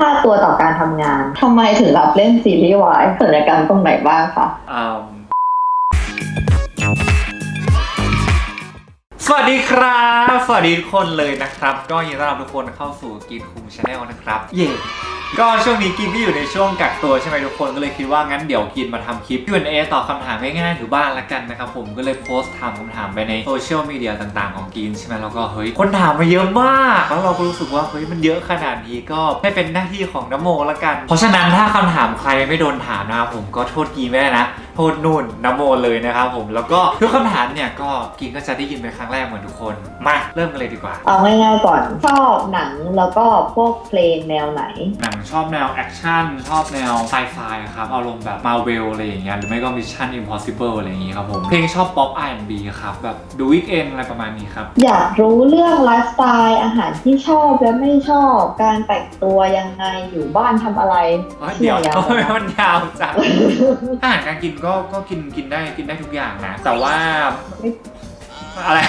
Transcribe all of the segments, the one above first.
ค่าตัวต่อการทำงานทำไมถึงรับเล่นซีรีส์วายศัลยกรรมตรงไหนบ้างคะสวัสดีครับสวัสดีทุกคนเลยนะครับก็ยินดีต้อนรับทุกคนเข้าสู่กินคุงชาแนลนะครับเย่ก็ช่วงนี้กินก็อยู่ในช่วงกักตัวใช่ไหมทุกคนก็เลยคิดว่างั้นเดี๋ยวกินมาทำคลิป Q&A ตอบคำถามง่ายๆอยู่บ้านละกันนะครับผมก็เลยโพสต์ถามคำถามไปในโซเชียลมีเดียต่างๆของกินใช่ไหมแล้วก็เฮ้ยคนถามมาเยอะมากแล้วเราก็รู้สึกว่าเฮ้ยมันเยอะขนาดนี้ก็ให้เป็นหน้าที่ของน้ำโมละกันเพราะฉะนั้นถ้าคำถามใครไม่โดนถามนะครับผมก็โทษกีไม่ได้นะโทษนุ่นน้ำโมเลยนะครับผมแล้วก็ทุกคำถามเนี่ยก็กินก็จะได้ยินเป็นครั้งแรกเหมือนทุกคนมาเริ่มกันเลยดีกว่าเอาง่ายๆก่อนชอบหนังแล้วก็พวกเพลงแนวไหนหนังชอบแนวแอคชั่นชอบแนวไซไฟครับอารมณ์แบบมาเวลอะไรอย่างเงี้ยหรือไม่ก็ Mission Impossible อะไรอย่างงี้ครับผมเพลงชอบป๊อป R&B ครับแบบ The Weeknd อะไรประมาณนี้ครับอยากรู้เรื่องไลฟ์สไตล์อาหารที่ชอบและไม่ชอบการแต่งตัวยังไงอยู่บ้านทำอะไรเดี๋ยวมันยาวจังอาหารการกินก็กินได้ทุกอย่างนะแต่ว่าอะไร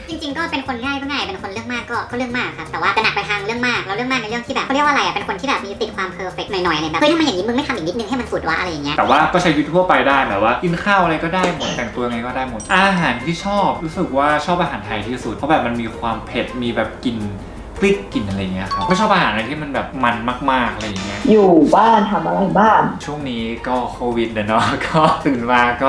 จริงๆก็เป็นคนง่ายก็ง่ายเป็นคนเรื่องมากก็เรื่องมากครับแต่ว่าจะหนักไปทางเรื่องมากแล้วเรื่องมากในเรื่องที่แบบเขาเรียกว่าอะไรอ่ะเป็นคนที่แบบมีติดความเพอร์เฟกต์หน่อยๆอะไรแบบเฮ้ยทำไมอย่างนี้มึงไม่ทำอีกนิดนึงให้มันสุดวะอะไรอย่างเงี้ยแต่ว่าก็ใช้ชีวิตทั่วไปได้แบบว่ากินข้าวอะไรก็ได้หมดแต่งตัวไงก็ได้หมดอาหารที่ชอบรู้สึกว่าชอบอาหารไทยที่สุดเพราะแบบมันมีความเผ็ดมีแบบกลิ่นพริกกลิ่นอะไรเงี้ยครับไม่ชอบอาหารอะไรที่มันแบบมันมากๆอะไรอย่างเงี้ยอยู่บ้านทำอะไรบ้างช่วงนี้ก็โควิดเนาะก็ตื่นมาก็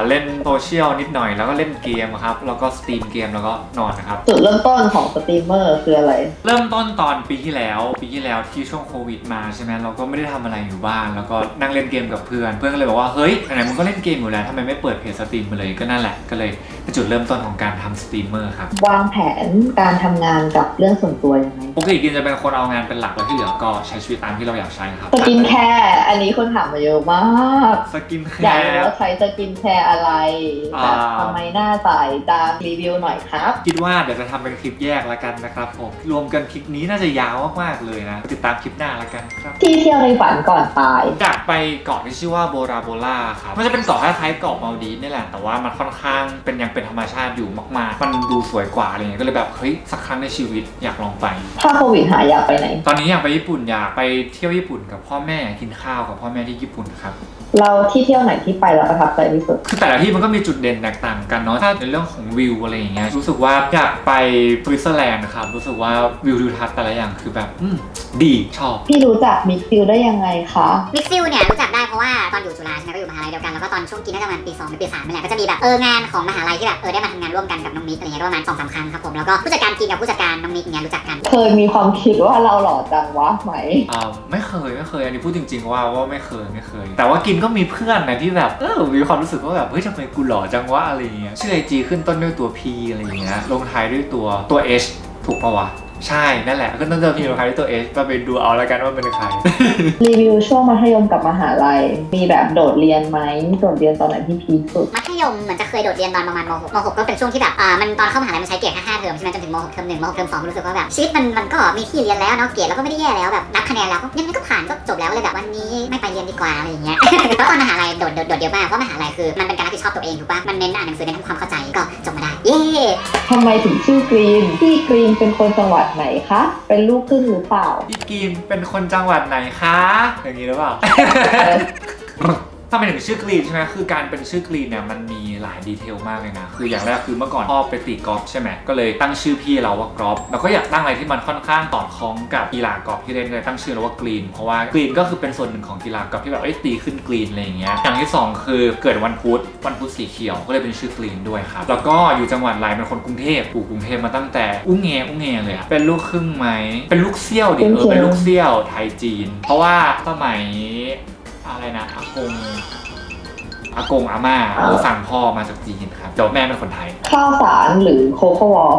เล่นโซเชียลนิดหน่อยแล้วก็เล่นเกมครับแล้วก็สตรีมเกมแล้วก็นอนนะครับจุดเริ่มต้นของสตรีมเมอร์คืออะไรเริ่มต้นตอนปีที่แล้วที่ช่วงโควิดมาใช่ไหมเราก็ไม่ได้ทำอะไรอยู่บ้านแล้วก็นั่งเล่นเกมกับเพื่อนก็เลยบอกว่าเฮ้ยไหนๆมึงก็เล่นเกมอยู่แล้วทำไมไม่เปิดเพจสตรีมมาเลยก็นั่นแหละก็เลยเป็นจุดเริ่มต้นของการทำสตรีมเมอร์ครับวางแผนการทำงานกับเรื่องส่วนตัวยังไงปกติกินจะเป็นคนเอางานเป็นหลักแล้วที่เหลือก็ใช้ชีวิตตามที่เราอยากใช้ครับสกินแคร์อันนี้คนถามมาเยอะมากสกินแคร์อยากรู้ว่าใช้สกินแคร์อะไรแบบทำไมหน้าใสจะรีวิวหน่อยครับคิดว่าเดี๋ยวจะทำเป็นคลิปแยกละกันนะครับผมรวมกันคลิปนี้น่าจะยาวมากๆเลยนะติดตามคลิปหน้าละกันครับที่เที่ยวในฝันก่อนตายอยากไปเกาะที่ชื่อว่าโบราโบลาครับมันจะเป็นเกาะคล้ายๆเกาะมาลดีฟนี่แหละแต่ว่ามันค่อนข้างยังเป็นธรรมชาติอยู่มากๆมันดูสวยกว่าอะไรเงี้ยก็เลยแบบเฮ้ยสักครั้งในชีวิตอยากลองไปถ้าโควิดหายอยากไปไหนตอนนี้อยากไปญี่ปุ่นอยากไปเที่ยวญี่ปุ่นกับพ่อแม่กินข้าวกับพ่อแม่ที่ญี่ปุ่นครับเราที่เที่ยวไหนที่ไปแล้วประทับใจที่สุดคือแต่ละที่มันก็มีจุดเด่นแตกต่างกันเนาะถ้าในเรื่องของวิวอะไรอย่างเงี้ยรู้สึกว่าอยากไปสวิตเซอร์แลนด์ครับรู้สึกว่าวิวทิวทัศน์แต่ละอย่างคือแบบดีชอบพี่รู้จักมิกซิลได้ยังไงคะมิกซิลเนี่ยรู้จักได้เพราะว่าตอนอยู่จุฬาใช่ไหมก็อยู่มหาลัยเดียวกันแล้วก็ตอนช่วงกินน่าจะประมาณปี2หรือปี3นี่แหละก็จะมีแบบงานของมหาลัยที่แบบได้มาทำงานร่วมกันกับน้องมิกอะไรเงี้ยก็ประมาณ2-3 ครั้งครับผมแล้วก็ผู้จัดการกินกับผู้จัดการน้องมิกเนี่ยรู้จักกันเคยมีความคิดว่าเราหล่อจังวะไหมไม่เคยอันนี้พูดจริงๆว่าไม่เคยแต่ว่ากินก็มีเพื่อนนะที่แบบมีความรู้สึกว่าแบบเฮ้ยทำไมกูหล่อจังวะอะไรเงี้ยชื่อ IG ขึ้นต้นด้วยตัว P อะไรเงี้ยลงท้ายด้วยตัว H ถูกปะวะใช่นั่นแหละก็ต้องเจอ P ลงท้ายด้วยตัว H ก็ไปดูเอาแล้วกันว่าเป็นใครรีวิวช่วงมัธยมกับมหาลัยมีแบบโดดเรียนไหมโดดเรียนตอนไหนที่พีคสุดมัธยมเหมือนจะเคยโดดเรียนตอนประมาณม.6 ก็เป็นช่วงที่แบบมันตอนเข้ามหาลัยมันใช้เกรดแค่5 เทอมใช่ไหมจนถึงม.6 เทอม 1ม.6 เทอม 2รู้สึกว่าแบบชีวิตมันก็มีที่เรียนแล้วเนาะเกรดแล้วก็ไม่ได้แย่แล้วแบบนับคะแนนแล้วยังไงก็ผ่านก็จบแล้วเลยแบบวันนี้ไม่ไปเรียนดีกว่าอะไรอย่างเงี้ยแล้วตอนมหาลัยโดดเยอะมากเพราะมหาลัยคือมันเป็นการรับผิดชอบตัวเองถูกป่ะมันเน้นอ่านหนังสือเน้นทำความเข้าใจก็จบมาได้เย้ทำไมถึงชื่อกรีนพี่กรีนเป็นคนจังหวัดไหนคะเป็นลูกครึ่งหรือเปล่าพี่กรีนเป็นคนจังหวัดไหนคะอย่างนี้หรือเปล่าถ้าเป็นถึงชื่อกรีนใช่ไหมคือการเป็นชื่อกรีนเนี่ยมันมีหลายดีเทลมากเลยนะคืออย่างแรกคือเมื่อก่อนพ่อไปตีกอล์ฟใช่ไหมก็เลยตั้งชื่อพี่เราว่ากอล์ฟแล้วก็อยากตั้งอะไรที่มันค่อนข้างสอดคล้องกับกีฬากอล์ฟที่เล่นเลยตั้งชื่อเราว่ากรีนเพราะว่ากรีนก็คือเป็นส่วนหนึ่งของกีฬากอล์ฟที่แบบตีขึ้นกรีนอะไรอย่างเงี้ยอย่างที่2คือเกิดวันพุธสีเขียวก็เลยเป็นชื่อกรีนด้วยครับแล้วก็อยู่จังหวัดไรเป็นคนกรุงเทพอยู่กรุงเทพมาตั้งแต่อุ้งแงเลยเป็นลูกครึ่งไหมเป็นลูกเซี่ยวดิเป็นลูกเซี่ยวไทยจีนเพราะว่าสมัยอะไรนะอากงอาม่าสั่งพ่อมาจากจีนครับเดี๋ยวแม่เป็นคนไทยข้าวสารหรือโคโค่วอล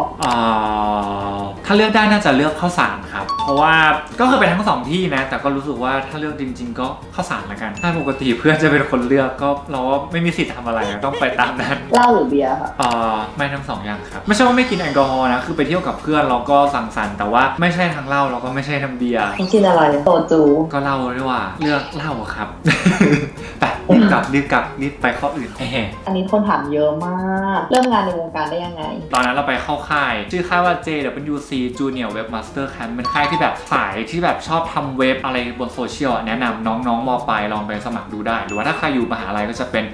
ถ้าเลือกได้น่าจะเลือกข้าวสารครับเพราะว่าก็เคยไปทั้ง2ที่นะแต่ก็รู้สึกว่าถ้าเลือกจริงๆก็ข้าวสารละกันถ้าปกติเพื่อนจะเป็นคนเลือกก็เราไม่มีสิทธิ์ทำอะไรต้องไปตามนั้นเหล้าหรือเบียร์ครับไม่ทั้ง2อย่างครับไม่ใช่ว่าไม่กินแอลกอฮอล์นะคือไปเที่ยวกับเพื่อนเราก็สังสรรค์แต่ว่าไม่ใช่ทั้งเหล้าเราก็ไม่ใช่ทั้งเบียร์กินอะไรโซจูก็เหล้าด้วยว่าเลือกเหล้าครับไปรีบกลับนี่ นี่ไปข้ออื่นอันนี้คนถามเยอะมาก เริ่มงานในวงการได้ยังไง ตอนนั้นเราไปเข้าค่ายชื่อค่ายว่า JWC Junior Webmaster Camp เป็นค่ายที่แบบสายที่แบบชอบทำเว็บอะไรบนโซเชียลแนะนำน้องๆม.ปลายลองไปสมัครดูได้ หรือว่าถ้าใครอยู่มหาลัยก็จะเป็น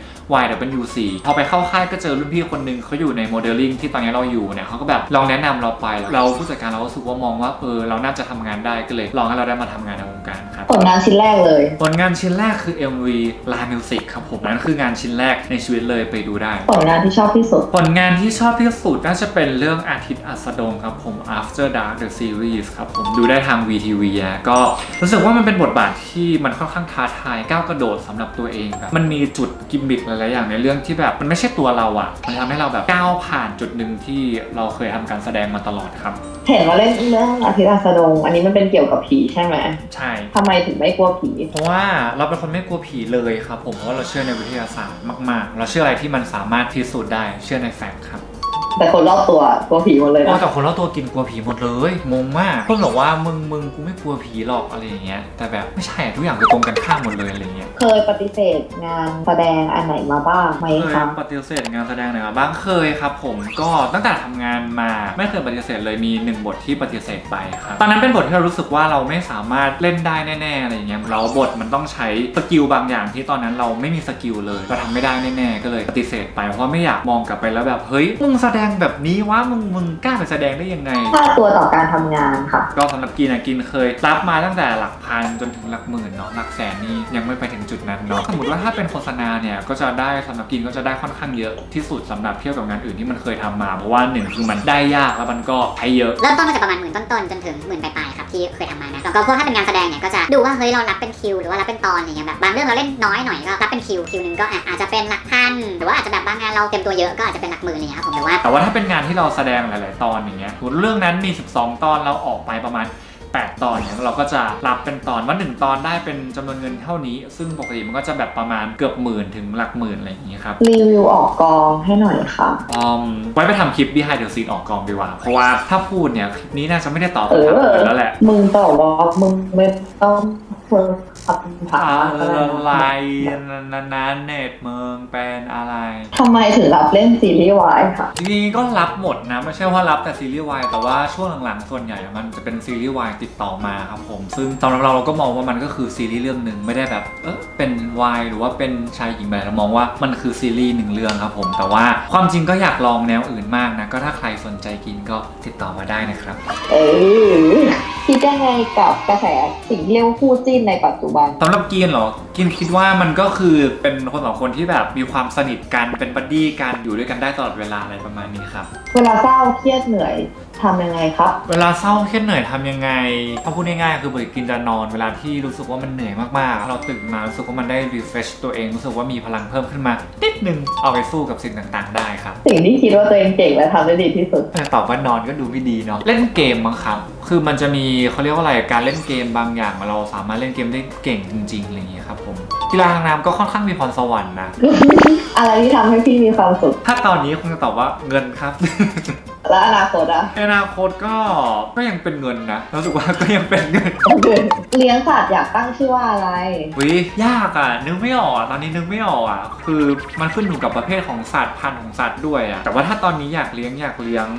YWC พอไปเข้าค่ายก็เจอรุ่นพี่คนนึงเขาอยู่ในโมเดลลิ่งที่ตอนนี้เราอยู่เนี่ยเขาก็แบบลองแนะนำเราไปเราผู้จัดการเรารู้สึกว่ามองว่าเราน่าจะทำงานได้ก็เลยลองให้เราได้มาทำงานในวงการครับ ผลงานชิ้นแรกเลย ผลงานชิ้นแรกคือ MV Live Music ครับผมนั่นคืองานชิ้นแรกในชีวิตเลยไปดูได้ ผลงานที่ชอบที่สุด ผลงานที่ชอบที่สุดน่าจะเป็นเรื่องอาทิตย์อัสดงครับผม After Dark The Series ครับผมดูได้ทาง VTV นะก็รู้สึกว่ามันเป็นบทบาทที่มันค่อนข้างท้าทายก้าวกระโดดสำหรับตัวเองแบบมันมีจุดกิมมิคหลายๆอย่างในเรื่องที่แบบมันไม่ใช่ตัวเราอ่ะมันทำให้เราแบบก้าวผ่านจุดหนึ่งที่เราเคยทำการแสดงมาตลอดครับ เห็นว่าเล่นเรื่องอาทิตย์อัสดงอันนี้มันเป็นเกี่ยวกับผีใช่ไหม ใช่ ทำไมถึงไม่กลัวผี เพราะว่าเราเป็นคนไม่กลัวผีเลยครับผมเพราะว่าเราเชื่อในวิทยาศาสตร์มากๆเราเชื่ออะไรที่มันสามารถพิสูจน์ได้เชื่อในแฟกต์ครับ แต่คนรอบตัวกลัวผีหมดเลย โอ้ นะ แต่คนรอบตัวกินกลัวผีหมดเลยงงมากเพิ่งบอกว่ามึงกูไม่กลัวผีหรอกอะไรอย่างเงี้ยแต่แบบไม่ใช่ทุกอย่างคือตรงกันข้ามหมดเลยอะไรเงี้ย เคยปฏิเสธงานแสดงอันไหนมาบ้างไหม เคย คะ ปฏิเสธงานแสดงไหนมาบ้างเคยครับผมก็ตั้งแต่ทำงานมาไม่เคยปฏิเสธเลยมี1บทที่ปฏิเสธไปครับตอนนั้นเป็นบทที่เรารู้สึกว่าเราไม่สามารถเล่นได้แน่ๆอะไรอย่างเงี้ยเราบทมันต้องใช้สกิลบางอย่างที่ตอนนั้นเราไม่มีสกิลเลยเราทำไม่ได้แน่ๆก็เลยปฏิเสธไปเพราะไม่อยากมองกลับไปแล้วแบบเฮ้ยมึงแสดงแบบนี้วะมึงกล้าไปแสดงได้ยังไง ค่าตัวต่อการทำงานค่ะ ก็สำหรับกินกินเคยรับมาตั้งแต่หลักพันจนถึงหลักหมื่นเนาะหลักแสนนี่ยังไม่ไปถึงจุดนั้นเนาะสมมติว่าถ้าเป็นโฆษณาเนี่ยก็จะได้สำหรับกินก็จะได้ค่อนข้างเยอะที่สุดสำหรับเทียบกับงานอื่นที่มันเคยทำมาเพราะว่าหนึ่งคือมันได้ยากแล้วมันก็ใช้เยอะ เริ่มต้นมาจากประมาณ10,000ต้นๆจนถึง10,000ปลายๆครับที่เคยทำมานะแล้วก็พวกถ้าเป็นงานแสดงเนี่ยก็จะดูว่าเฮ้ยเรารับเป็นคิวหรือว่ารับเป็นตอนอย่างเงี้ยแบบบางเรื่องเราเล่นน้อยหน่อยก็รับเป็นคิวนึงก็อาจจะเป็นหลักพันหรือว่าอาจจะแบบบางงานเราเต็มตัวเยอะก็อาจจะเป็นหลักหมื่นอะไรเงี้ยครับผมแต่ว่าถ้าเป็นงานที่เราแสดงหลายๆตอนอย่างเงี้ยเรื่องนั้นมี12ตอนเราออกไปประมาณ8 ตอนเนี่ยเราก็จะรับเป็นตอนว่า1ตอนได้เป็นจำนวนเงินเท่านี้ซึ่งปกติมันก็จะแบบประมาณเกือบหมื่นถึงหลักหมื่นอะไรอย่างงี้ครับรีวิวออกกองให้หน่อยค่ะไว้ไปทำคลิป behind the scene ออกกองดีกว่าเพราะว่าถ้าพูดเนี่ยคลิปนี้น่าจะไม่ได้ตอบคำถามอื่นแล้วแหละมึงตอบว่ามึงไม่ต้องควรคำถามอะไรนั้นเน็ตเมืองเป็นอะไรทำไมถึงรับเล่นซีรีส์วายค่ะจริงๆก็รับหมดนะไม่ใช่ว่ารับแต่ซีรีส์วายแต่ว่าช่วงหลังๆส่วนใหญ่มันจะเป็นซีรีส์วายติดต่อมาครับผมซึ่งสำหรับเราก็มองว่ามันก็คือซีรีส์เรื่องหนึ่งไม่ได้แบบเป็นวายหรือว่าเป็นชายหญิงแบบเรามองว่ามันคือซีรีส์1 เรื่องครับผมแต่ว่าความจริงก็อยากลองแนวอื่นมากนะก็ถ้าใครสนใจกินก็ติดต่อมาได้นะครับคิดยังไงกับกระแสสิ่งที่เรียกว่าคู่จิ้นในปัจจุบันสำหรับกินเหรอกินคิดว่ามันก็คือเป็นคนสองคนที่แบบมีความสนิทกันเป็นบัดดี้กันอยู่ด้วยกันได้ตลอดเวลาอะไรประมาณนี้ครับเวลาเศร้าเครียดเหนื่อยทำยังไงครับเวลาเศร้าเครียดเหนื่อยทำยังไงถ้าพูดง่ายๆคือปกติกินจะนอนเวลาที่รู้สึกว่ามันเหนื่อยมากๆเราตื่นมารู้สึกว่ามันได้ refresh ตัวเองรู้สึกว่ามีพลังเพิ่มขึ้นมานิดนึงเอาไปสู้กับสิ่งต่างๆได้ครับสิ่งที่คิดว่าตัวเองเก่งและทำได้ดีที่สุดแต่ตอบว่านอนก็ดูไม่ดีเนาะเล่นเกมมั้งครับคือมันจะมีเขาเรียกว่าอะไรการเล่นเกมบางอย่างเราสามารถเล่นเกมได้เก่งจริงๆอะไรอย่างเงี้ยครับผมกีฬาทางน้ำก็ค่อนข้างมีพรสวรรค์นะ อะไรที่ทำให้พี่มีความสุขถ้าตอนนี้คงจะตอบว่าเงินครับ และอนาคตอะอนาคตก็ยังเป็นเงินนะรู้สึกว่าก็ยังเป็นเงินเลี้ยงสัตว์อยากตั้งชื่อว่าอะไรยากอ่ะนึกไม่ออกตอนนี้นึกไม่ออกอ่ะคือมันขึ้นอยู่กับประเภทของสัตว์พันธุ์ของสัตว์ด้วยอ่ะแต่ว่าถ้าตอนนี้อยากเลี้ยง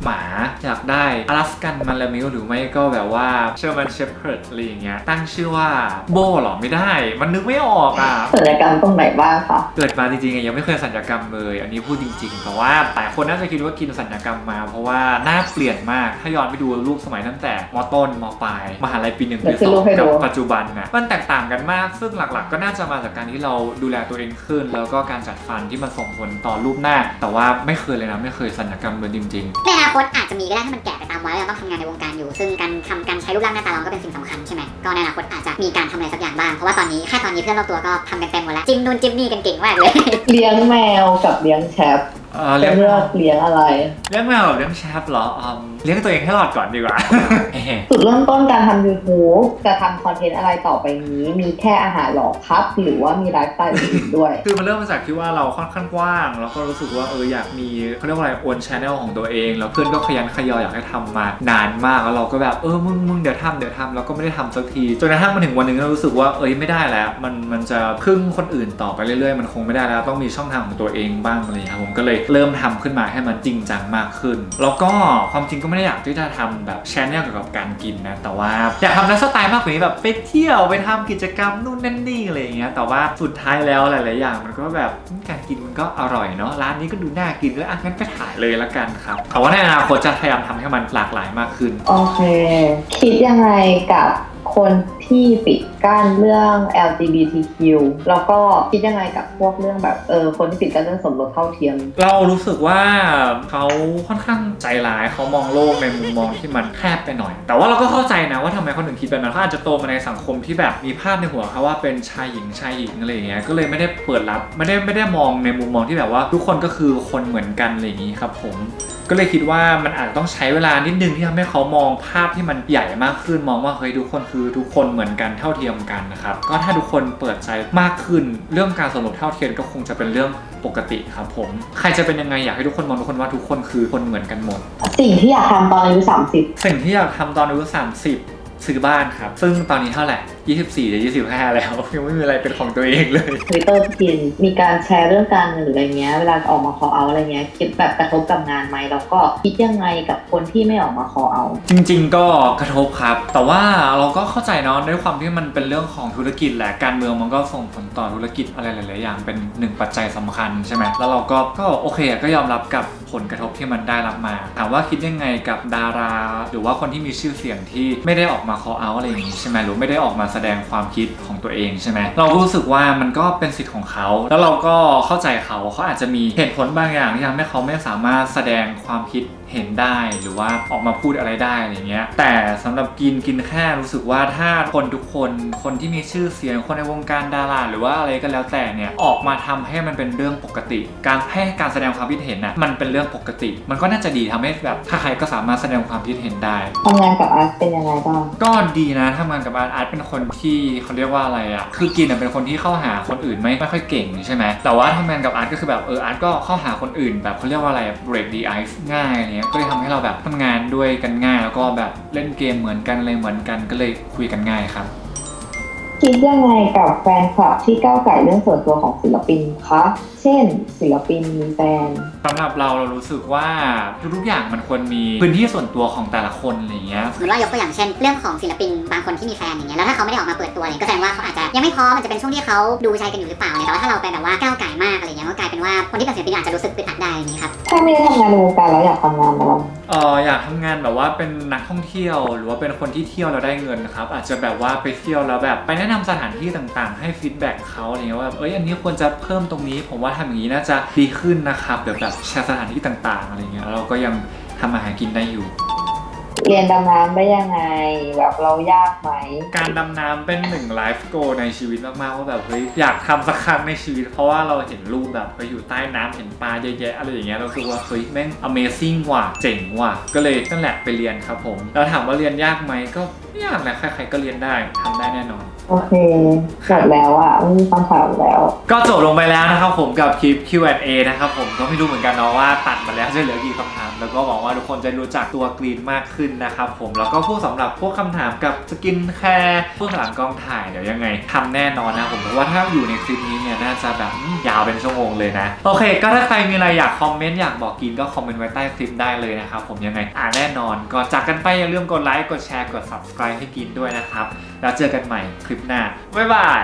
หมาอยากได้อลาสกันมาลามิลหรือไม่ก็แบบว่าเชอร์มันเชฟเพิร์ดอะไรอย่างเงี้ยตั้งชื่อว่าโบหรอไม่ได้มันนึกไม่ออกอ่ะศัลยกรรมตรงไหนบ้างคะเกิดมาจริงๆยังไม่เคยศัลยกรรมเลยอันนี้พูดจริงๆแต่ว่าหลายคนน่าจะคิดว่ากินศัลยกรรมมาเพราะว่าหน้าเปลี่ยนมากถ้าย้อนไปดูรูปสมัยตั้งแต่ม.ต้นม.ปลายมหาลัยปี 1 ปี 2กับปัจจุบันนะมันแตกต่างกันมากซึ่งหลักๆก็น่าจะมาจากการที่เราดูแลตัวเองขึ้นแล้วก็การจัดฟันที่มันส่งผลต่อรูปหน้าแต่ว่าไม่เคยเลยนะไม่เคยศัลยกรรมเลยจริงๆในอนาคตอาจจะมีก็ได้ถ้ามันแก่ไปตามวัยเราต้องทำงานในวงการอยู่ซึ่งการใช้รูปร่างหน้าตาเราก็เป็นสิ่งสำคัญใช่ไหมก็ในอนาคตอาจจะมีการทำอะไรสักอย่างบ้างเพราะว่าตอนนี้เพื่อนรอบตัวก็ทำกันเต็มหมดแล้วจิ้มนู่นจิ้มนี่กันเก่งมากเลยเลี้ยงแมวกับเลี้ยงแชปเลือกเลี้ยงอะไรเลี้ยงแมวกับเลี้ยงแชปเหรอ เลี้ยงตัวเองให้รอดก่อนดีกว่า จุดเริ่มต้นการทำ YouTube จะทำคอนเทนต์อะไรต่อไปนี้มีแค่อาหารหรอครับหรือว่ามีไลฟ์สไตล์อื่นด้วย คือมันเริ่มมาจากที่ว่าเราค่อนข้างกว้างแล้วก็รู้สึกว่าอยากมีเขาเรียกว่าอะไรโอนชาแนลของตัวเองแล้วเพื่อนก็ขยันขยออยากให้ทำมานานมากแล้วเราก็แบบมึงเดี๋ยวทำแล้วก็ไม่ได้ทำสักทีจนกระทั่งมาถึงวันหนึ่งเรารู้สึกว่าไม่ได้แล้วมันจะพึ่งคนอื่นต่อไปเรื่อยๆมันคงไม่ได้แล้วต้องมีช่องทางของตัวเองบ้างอะไรอย่างเงี้ยผมก็เลยเริ่มทำขึ้นมาให้มันจริงจังมากขึ้นแล้วก็ความจริงก็ไม่ได้อยากที่จะทำแบบชาแนลเกี่ยวกับการกินนะแต่ว่าอยากทำไลฟ์สไตล์มากกว่านี้แบบไปเที่ยวไปทำกิจกรรมนู่นนั่นนี่อะไรอย่างเงี้ยแต่ว่าสุดท้ายแล้วหลายๆอย่างมันก็แบบการกินมันก็อร่อยเนาะร้านนี้ก็ดูน่ากินแล้วงั้นไปถ่ายเลยละกันครับแต่ว่าในอนาคตจะพยายามทำให้มันหลากหลายมากขึ้นโอเคคิดยังไงกับคนที่ปิดกั้นเรื่อง LGBTQ แล้วก็คิดยังไงกับพวกเรื่องแบบคนที่ปิดกั้นเรื่องสมรสเท่าเทียมเรารู้สึกว่าเขาค่อนข้างใจร้ายเขามองโลกในมุมมองที่มันแคบไปหน่อยแต่ว่าเราก็เข้าใจนะว่าทำไมคนถึงคิดแบบนั้นเขาอาจจะโตมาในสังคมที่แบบมีภาพในหัวเขาว่าเป็นชายหญิงอะไรอย่างเงี้ยก็เลยไม่ได้เปิดรับไม่ได้มองในมุมมองที่แบบว่าทุกคนก็คือคนเหมือนกันอะไรอย่างงี้ครับผมก็เลยคิดว่ามันอาจจะต้องใช้เวลานิดนึงที่ทำให้เขามองภาพที่มันใหญ่มากขึ้นมองว่าเฮ้ยทุกคนคือทุกคนเหมือนกันเท่าเทียมกันนะครับก็ถ้าทุกคนเปิดใจมากขึ้นเรื่องการสมรสเท่าเทียมก็คงจะเป็นเรื่องปกติครับผมใครจะเป็นยังไงอยากให้ทุกคนมองทุกคนว่าทุกคนคือคนเหมือนกันหมดสิ่งที่อยากทำตอนอายุ30สิ่งที่อยากทำตอนอายุ30ซื้อบ้านครับซึ่งตอนนี้เท่าไหร่24หรือ25แล้วยังไม่มีอะไรเป็นของตัวเองเลย Twitter กินมีการแชร์เรื่องการเงินหรืออะไรเงี้ยเวลาออกมา call out อะไรเงี้ยคิดแบบกระทบกับงานไหมแล้วก็คิดยังไงกับคนที่ไม่ออกมา call out จริงๆก็กระทบครับแต่ว่าเราก็เข้าใจเนาะด้วยความที่มันเป็นเรื่องของธุรกิจแหละการเมืองมันก็ส่งผลต่อธุรกิจอะไรหลายๆอย่างเป็นหนึ่งปัจจัยสำคัญใช่ไหมแล้วเราก็โอเคก็ยอมรับกับผลกระทบที่มันได้รับมาถามว่าคิดยังไงกับดาราหรือว่าคนที่มีชื่อเสียงที่ไม่ได้ออกมา call out อะไรอย่างนี้ใช่ไหมหรือไม่ได้ออกมาแสดงความคิดของตัวเองใช่ไหมเรารู้สึกว่ามันก็เป็นสิทธิ์ของเขาแล้วเราก็เข้าใจเขาอาจจะมีเหตุผลบางอย่างที่ทำให้เขาไม่สามารถแสดงความคิดเห็นได้หรือว่าออกมาพูดอะไรได้อะไรเงี้ยแต่สำหรับกินแค่รู้สึกว่าถ้าคนทุกคนที่มีชื่อเสียงคนในวงการดาราหรือว่าอะไรก็แล้วแต่เนี่ยออกมาทำให้มันเป็นเรื่องปกติการให้การแสดงความคิดเห็นนะมันเป็นเรื่องปกติมันก็น่าจะดีทำให้แบบถ้าใครก็สามารถแสดงความคิดเห็นได้ทำงานกับอาร์ตเป็นยังไงบ้างก็ดีนะทำงานกับอาร์ตเป็นคนที่เขาเรียกว่าอะไรอ่ะคือกินเป็นคนที่เข้าหาคนอื่นไม่ค่อยเก่งใช่ไหมแต่ว่าทำงานกับอาร์ตก็คือแบบอาร์ตก็เข้าหาคนอื่นแบบเขาเรียกว่าอะไร break the ice ง่ายอะไรเงี้ยก็เลยทำให้เราแบบทำงานด้วยกันง่ายแล้วก็แบบเล่นเกมเหมือนกันอะไรเหมือนกันก็เลยคุยกันง่ายครับคิดยังไงกับแฟนคลับที่ก้าวไก่เรื่องส่วนตัวของศิลปินคะเช่นศิลปินมีแฟนสำหรับเรารู้สึกว่าทุกๆอย่างมันควรมีพื้นที่ส่วนตัวของแต่ละคนอะไรเงี้ยสมมติว่ายกตัวอย่างเช่นเรื่องของศิลปินบางคนที่มีแฟนอย่างเงี้ยแล้วถ้าเขาไม่ได้ออกมาเปิดตัวเนี่ยก็แสดงว่าเขาอาจจะยังไม่พร้อมมันจะเป็นช่วงที่เขาดูใจกันอยู่หรือเปล่าเนี่ยแต่ว่าถ้าเราไปแบบว่าก้าวไก่มากอะไรเงี้ยก็กลายเป็นว่าคนที่เป็นศิลปินอาจจะรู้สึกอึดอัดได้อย่างนี้ครับถ้าไม่ได้ทำงานในวงการแล้วอยากทำงานอะไรอยากทำงานแบบว่าเป็นนักท่องเที่ยวหรือว่าเป็นคนที่เที่ยวแล้วได้เงินครับอาจจะแบบว่าไปเที่ยวแล้วแบบไปแนะนำสถานที่ต่างๆให้ฟีดแบ็กเขาอะไรเงี้ยว่าอันนี้ควรจะเพิ่มตรงนี้ผมว่าทำอย่างนี้น่าจะดีขึ้นนะครับเดี๋ยวแบบแชร์สถานที่ต่างๆอะไรเงี้ยเราก็ยังทำอาหารกินได้อยู่เรียนดำน้ำได้ยังไงแบบเรายากไหมการดำน้ำเป็นหนึ่งไลฟ์โกในชีวิตมากๆว่าแบบอยากทำสักครั้งในชีวิตเพราะว่าเราเห็นรูปแบบไปอยู่ใต้น้ำเห็นปลาเยอะแยะอะไรอย่างเงี้ยเราคิดว่าแม่ง Amazing ว่ะเจ๋งว่ะก็เลยนั่นแหละไปเรียนครับผมแล้วถามว่าเรียนยากไหมก็ไม่ยากแหละใครๆก็เรียนได้ทำได้แน่นอนโอเคจบแล้วอ่ะไม่มีคำถามแล้วก็จบลงไปแล้วนะครับผมกับคลิป Q&A นะครับผมก็ไม่รู้เหมือนกันเนาะว่าตัดมาแล้วจะเหลือกี่คำถามแล้วก็หวังว่าทุกคนจะรู้จักตัวกรีนมากขึ้นนะครับผมแล้วก็พวกสำหรับพวกคำถามกับสกินแคร์พวกหลังกล้องถ่ายเดี๋ยวยังไงทำแน่นอนนะผมเพราะว่าถ้าอยู่ในคลิปนี้เนี่ยน่าจะแบบยาวเป็นชั่วโมงเลยนะโอเคก็ถ้าใครมีอะไรอยากคอมเมนต์อยากบอกกินก็คอมเมนต์ไว้ใต้คลิปได้เลยนะครับผมยังไงแน่นอนก่อนจากกันไปอย่าลืมกดไลค์กดแชร์กด subscribe ให้กินด้วยนะครับแล้วเจอกันใหม่คลิปหน้าบ๊ายบาย